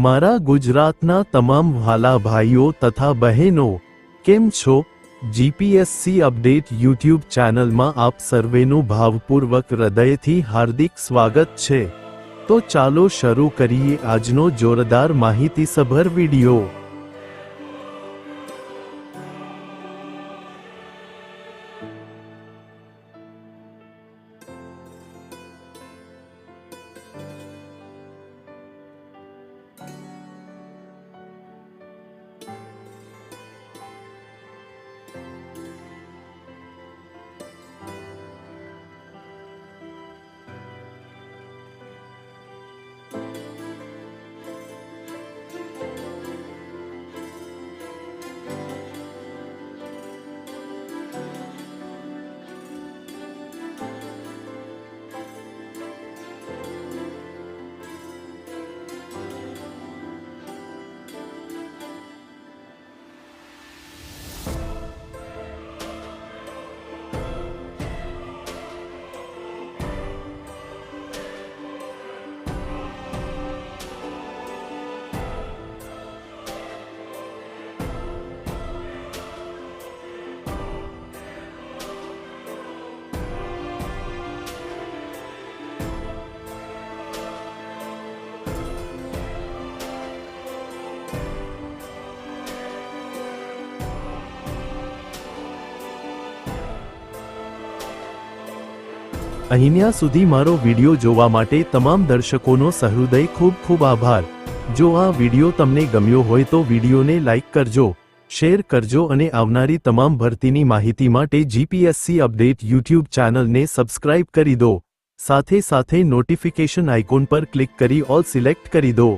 મારા ગુજરાતના તમામ વહાલા ભાઈઓ તથા બહેનો, કેમ છો? જીપીએસસી અપડેટ યુટ્યુબ ચેનલમાં આપ સર્વેનું ભાવપૂર્વક હૃદયથી હાર્દિક સ્વાગત છે। તો ચાલો શરૂ કરીએ આજનો જોરદાર માહિતીસભર વિડિયો। અહીંયા સુધી મારો વિડિયો જોવા માટે તમામ દર્શકોનો સહૃદય ખૂબ ખૂબ આભાર। જો આ વિડિયો તમને ગમ્યો હોય તો વિડિયોને લાઈક કરજો, શેર કરજો અને આવનારી તમામ ભરતીની માહિતી માટે જીપીએસસી અપડેટ યુટ્યુબ ચેનલને સબસ્ક્રાઇબ કરી દો। સાથે સાથે નોટિફિકેશન આઇકોન પર ક્લિક કરી ઓલ સિલેક્ટ કરી દો।